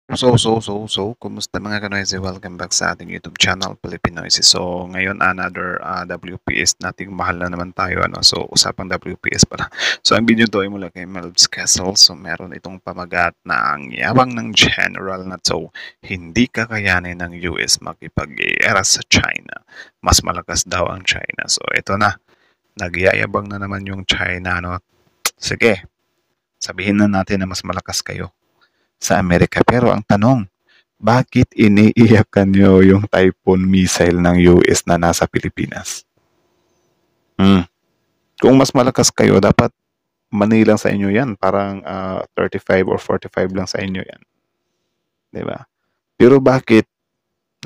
Kumusta mga kanoise? Welcome back sa ating YouTube channel, Pilipinoise. So, ngayon, another WPS nating mahal na naman tayo. So, usapang WPS pala. So, ang video to ay mula kay Melb's Castle. So, meron itong pamagat na ang yabang ng general na to, hindi kakayanin ng US makipag-era sa China. Mas malakas daw ang China. So, ito na. Nagyayabang na naman yung China. Sige, sabihin na natin na mas malakas kayo sa Amerika. Pero ang tanong, bakit iniiyakan nyo yung Typhoon missile ng US na nasa Pilipinas? Kung mas malakas kayo, dapat manilang sa inyo yan. Parang 35 or 45 lang sa inyo yan. Diba? Pero bakit?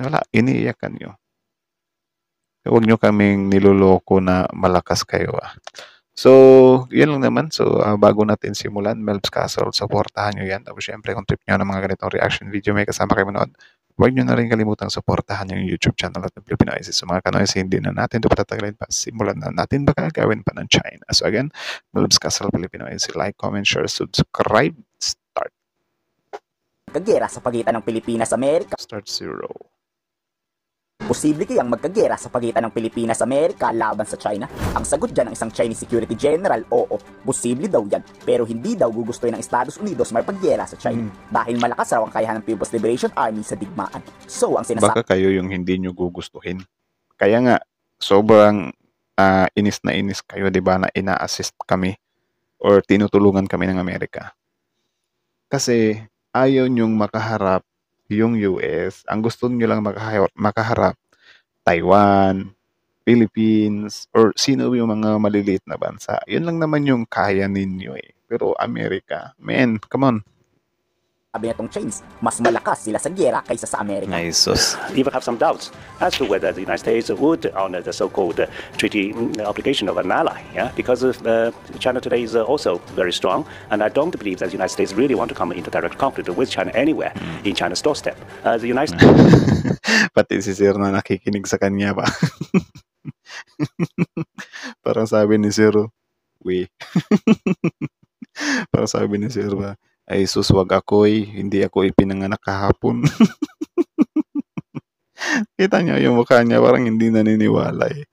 Wala, iniiyakan nyo. Huwag nyo kaming niloloko na malakas kayo. So, yun lang naman. So, bago natin simulan, Melb's Castle, supportahan nyo yan. Tapos, syempre, kung trip nyo ng mga ganitong reaction video, may kasama kayo manood. Huwag nyo na rin kalimutang supportahan yung YouTube channel at ng Pilipinoise. So, mga kanoise, hindi na natin ito patatagalin pa. Simulan na natin baka gawin pa ng China. So, again, Melb's Castle, Pilipinoise. Like, comment, share, subscribe. Start. Magkagera sa pagitan ng Pilipinas-Amerika. Start 0. Posible kayang magkagera sa pagitan ng Pilipinas-Amerika laban sa China? Ang sagot dyan ng isang Chinese Security General, oo, posible daw yan. Pero hindi daw gugustuhin ng Estados Unidos magpaggera sa China. Dahil malakas raw ang kayahan ng People's Liberation Army sa digmaan. So, ang sinasabi... Baka kayo yung hindi nyo gugustuhin. Kaya nga, sobrang inis na inis kayo, di ba, na ina-assist kami or tinutulungan kami ng Amerika. Kasi ayaw nyong makaharap yung US. Ang gusto nyo lang makaharap Taiwan, Philippines, or sino yung mga maliliit na bansa. Yun lang naman yung kaya ninyo eh. Pero Amerika, man, come on. Sabi nitong Chinese, mas malakas sila sa gera kaysa sa Amerika. Jesus. Even have some doubts as to whether the United States would honor the so-called treaty obligation of an ally, because China today is also very strong, and I don't believe that the United States really want to come into direct conflict with China anywhere in China's doorstep. The United States... Pati si Sir na nakikinig sa kanya pa. Parang sabi ni Sir, parang sabi ni Sir ba, ay sus, wag ako'y, hindi ako ipinanganak kahapon. Kita niyo yung mukha niya, parang hindi naniniwala eh.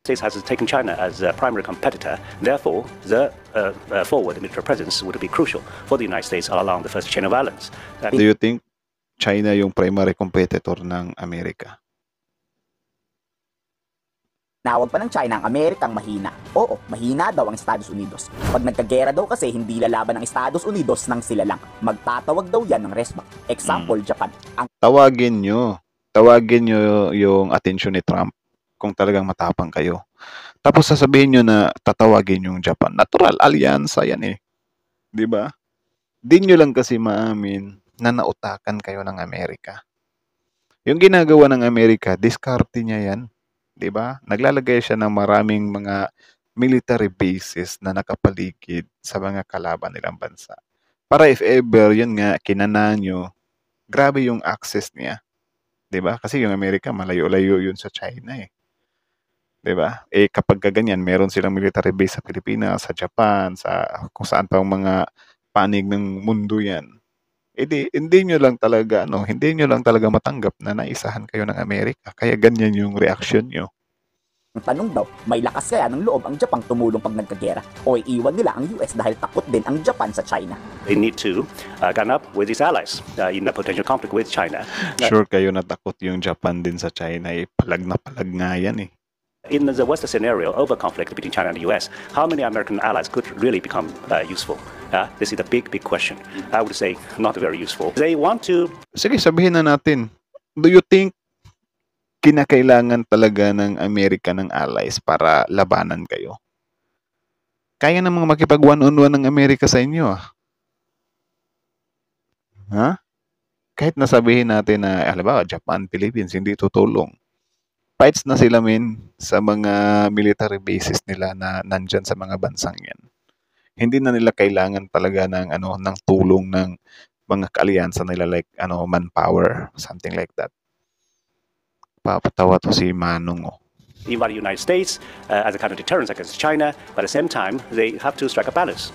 States has taken China as a primary competitor. Therefore, the forward military presence would be crucial for the United States along the first chain of islands. Do you think China yung primary competitor ng Amerika? Nawag pa ng China ang Amerikang mahina. Oo, mahina daw ang Estados Unidos. Pag nagkagera daw kasi hindi lalaban ng Estados Unidos nang sila lang. Magtatawag daw yan ng resback. Example, Japan. Tawagin nyo yung atensyon ni Trump kung talagang matapang kayo. Tapos sasabihin nyo na tatawagin yung Japan. Natural, alyansa yan eh. Diba? Di nyo lang kasi maamin na nautakan kayo ng Amerika. Yung ginagawa ng Amerika, diskarte niya yan. Diba? Naglalagay siya ng maraming mga military bases na nakapaligid sa mga kalaban nilang bansa. Para if ever, yun nga, kinana nyo, grabe yung access niya. Diba? Kasi yung Amerika, malayo-layo yun sa China eh. Diba? Eh kapag ganyan, meron silang military base sa Pilipinas, sa Japan, sa kung saan pa mga panig ng mundo yan. Hindi nyo lang talaga matanggap na naisahan kayo ng Amerika. Kaya ganyan yung reaksyon nyo. Ang tanong daw, may lakas kaya ng loob ang Japan tumulong pag nagkagera? O iiwan nila ang US dahil takot din ang Japan sa China? They need to gun up with its allies in a potential conflict with China. Sure kayo na takot yung Japan din sa China. Eh, palag na palag nga yan eh. In the worst scenario of a conflict between China and the US, how many American allies could really become useful? This is the big question. I would say not very useful. They want to... Sige, sabihin na natin. Do you think kinakailangan talaga ng Amerika ng allies para labanan kayo? Kaya namang makipag one-on-one ng Amerika sa inyo Ha? Kahit nasabihin natin na, halimbawa, Japan, Philippines, hindi tutulong. Fights na sila sa mga military bases nila na nandyan sa mga bansang yan. Hindi na nila kailangan talaga ng tulong ng mga kaalyansa nila like manpower, something like that. Papatawa to si Manong invite the United States as a kind of deterrence against China, but at the same time, they have to strike a balance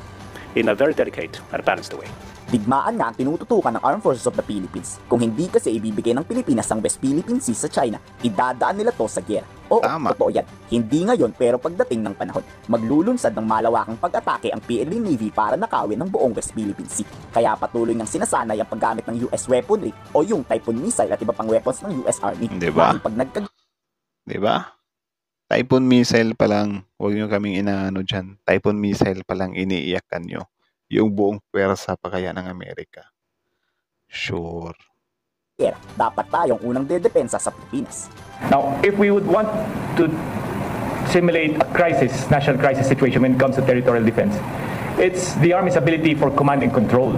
in a very delicate and balanced way. Digmaan nga ang tinututukan ng Armed Forces of the Philippines. Kung hindi kasi ibibigay ng Pilipinas ang West Philippine Sea sa China, idadaan nila to sa giyera. Oo, Tama. totoo yan. Hindi ngayon pero pagdating ng panahon, maglulunsad ng malawakang pag-atake ang PLA Navy para nakawin ang buong West Philippine Sea. Kaya patuloy niyang sinasanay ang paggamit ng US weaponry o yung Typhoon missile at iba pang weapons ng US Army. Diba? Dahil pag Diba? Typhoon missile pa lang, huwag nyo kaming inaano dyan. Typhoon missile pa lang iniiyakan nyo. Yung buong pwersa pa kaya ng Amerika. Sure. nagkagera, dapat tayong unang dedepensa sa Pilipinas. Now, if we would want to simulate a crisis, national crisis situation when it comes to territorial defense, it's the Army's ability for command and control.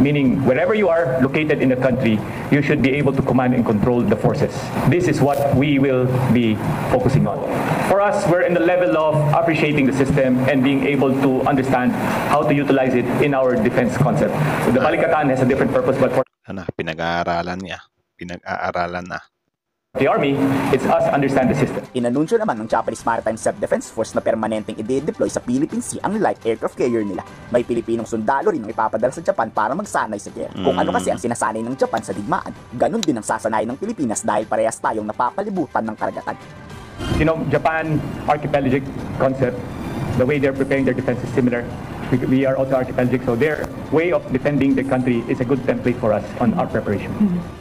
Meaning, wherever you are located in the country, you should be able to command and control the forces. This is what we will be focusing on. For us, we're in the level of appreciating the system and being able to understand how to utilize it in our defense concept. The Balikatan has a different purpose, but for Pinag-aaralan niya. Pinag-aaralan na. the Army, it's us understand the system. Inanunsyo naman ng Japanese Maritime Self-Defense Force na permanenteng i-deploy sa Philippine Sea ang light aircraft carrier nila. May Pilipinong sundalo rin ang ipapadala sa Japan para magsanay sa gera. Kung ano kasi ang sinasanay ng Japan sa digmaan, ganun din ang sasanayin ng Pilipinas dahil parehas tayong napapalibutan ng karagatan. You know, Japan archipelagic concept, the way they're preparing their defense is similar. We are also archipelagic, so their way of defending the country is a good template for us on our preparation.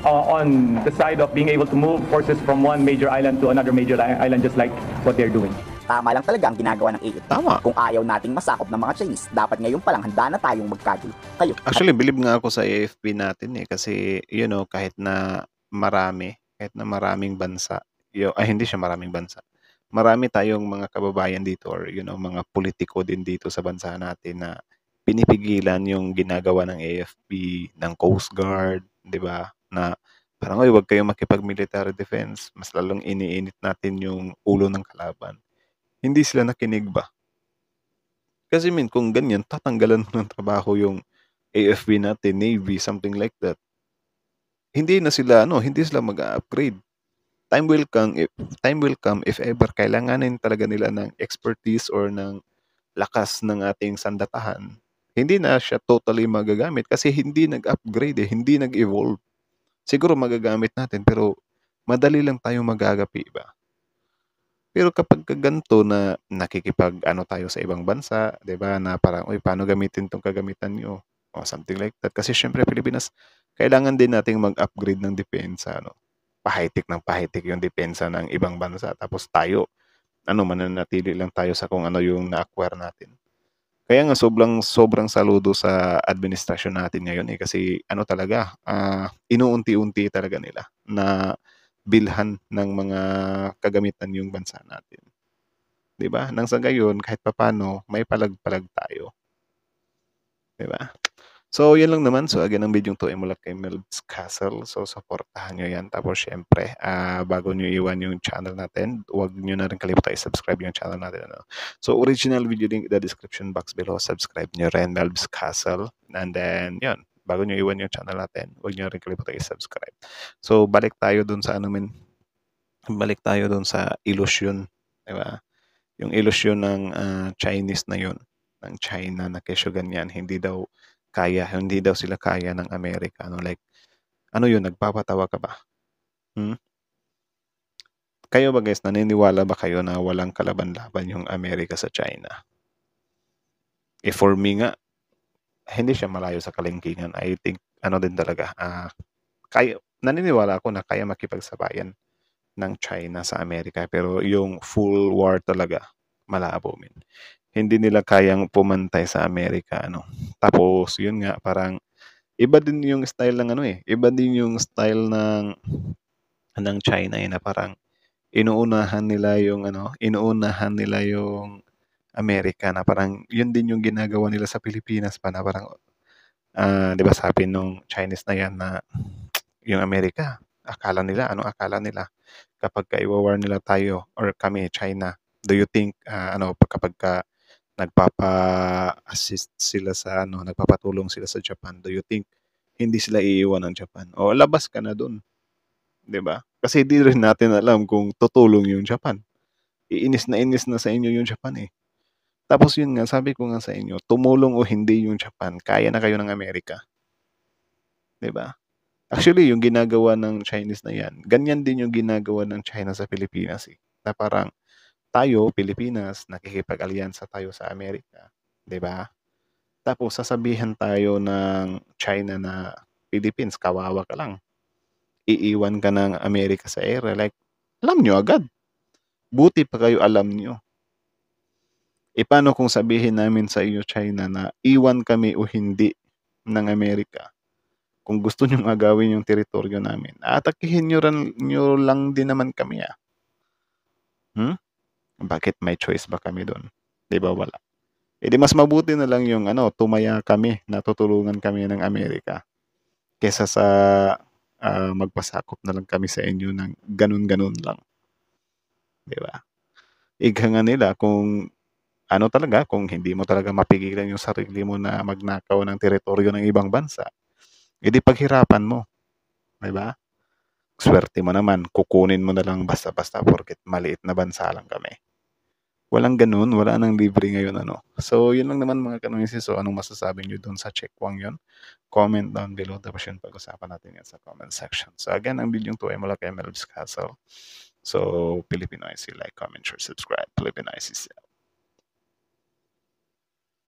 On the side of being able to move forces from one major island to another major island, just like what they're doing. Tama lang talaga ang ginagawa ng AFP. Tama. Kung ayaw nating masakop ng mga Chinese, dapat ngayon pa lang handa na tayong magkagulo. Kayo, Actually, believe nga ako sa AFP natin kasi, kahit na maraming bansa, hindi siya maraming bansa. Marami tayong mga kababayan dito or mga politiko din dito sa bansa natin na pinipigilan yung ginagawa ng AFP, ng Coast Guard, 'di ba? Na parang huwag kayong makipag-military defense, mas lalong iniinit natin yung ulo ng kalaban. Hindi sila nakinig ba? Kasi kung ganyan, tatanggalan mo ng trabaho yung AFP natin, Navy, something like that. Hindi sila mag-upgrade. Time will come if ever kailanganin talaga nila ng expertise or ng lakas ng ating sandatahan. Hindi na siya totally magagamit kasi hindi nag-upgrade, hindi nag-evolve. Siguro magagamit natin pero madali lang tayo magagapi ba? Pero kapag ganito na tayo sa ibang bansa, 'di ba, na parang paano gamitin tong kagamitan niyo? O something like that. Kasi syempre Pilipinas, kailangan din nating mag-upgrade ng depensa, pahitik ng pahitik yung depensa ng ibang bansa. Tapos tayo, mananatili lang tayo sa kung ano yung na-acquire natin. Kaya nga sobrang saludo sa administrasyon natin ngayon kasi talaga, inuunti-unti talaga nila na bilhan ng mga kagamitan yung bansa natin. 'Di ba? Nang sa gayon, kahit papaano, may palag-palag tayo. 'Di ba? So, yan lang naman. So, again, ang video to ay mula kay Melb's Castle. So, supportahan nyo yan. Tapos, syempre, bago nyo iwan yung channel natin, huwag nyo na rin kalimutan i-subscribe yung channel natin. So, original video link in the description box below. Subscribe nyo rin, Melb's Castle. And then, yun, bago nyo iwan yung channel natin, huwag nyo rin kalimutan i-subscribe. So, balik tayo dun sa illusion. Diba? Yung illusion ng Chinese na yun, ng China na kesyo ganyan, hindi daw sila kaya ng Amerika. Nagpapatawa ka ba? Kayo ba guys, naniniwala ba kayo na walang kalaban-laban yung Amerika sa China? For me nga, hindi siya malayo sa kalingkingan. I think, din talaga, naniniwala ako na kaya makipagsabayan ng China sa Amerika. Pero yung full war talaga, malabo min. Hindi nila kayang pumantay sa Amerika, Tapos, yun nga, parang, iba din yung style ng iba din yung style ng China, na parang, inuunahan nila yung Amerika, na parang, yun din yung ginagawa nila sa Pilipinas pa, na parang, di ba sabi nung Chinese na yan, na, yung Amerika, akala nila, kapag i-war nila tayo, or kami, China, do you think, kapag nagpapa-assist sila nagpapatulong sila sa Japan, do you think hindi sila iiwan ng Japan? O labas ka na dun. 'Di ba? Kasi di rin natin alam kung tutulong yung Japan. Iinis na sa inyo yung Japan eh. Tapos yun nga, sabi ko nga sa inyo, tumulong o hindi yung Japan, kaya na kayo ng Amerika. 'di ba? Actually, yung ginagawa ng Chinese na 'yan, ganyan din yung ginagawa ng China sa Pilipinas, eh, na parang tayo, Pilipinas, nakikipag-alyansa tayo sa Amerika, 'di ba? Tapos sasabihan tayo ng China na, "Philippines, kawawa ka lang. Iiwan ka ng Amerika sa ere." Like, alam niyo agad. Buti pa kayo alam niyo. Eh, paano kung sabihin namin sa inyo, China, na iwan kami o hindi ng Amerika? Kung gusto niyong agawin yung teritoryo namin, aatakihin niyo lang din naman kami, Hmm? Bakit may choice ba kami do'n? 'Di ba wala. Eh, di mas mabuti na lang yung ano, tumaya kami na tutulungan kami ng Amerika kaysa sa, magpasakop na lang kami sa inyo ng gano'n-gano'n lang, 'di ba? Ika nga nila kung ano talaga, kung hindi mo talaga mapigilan yung sarili mo na magnakaw ng teritoryo ng ibang bansa, eh, di paghirapan mo, 'di ba? Swerte mo naman, kukunin mo na lang basta-basta porket maliit na bansa lang kami. Walang gano'n, wala ng libre ngayon ano. So, yun lang naman mga ka-Noises. So, anong masasabi niyo dun sa checkwang yun? Comment down below tapos yun pag-usapan natin yan sa comment section. So, again, ang video 'to ay mula kay Melv's Castle. So, Filipinoises, like, comment, share, subscribe. Filipinoises out.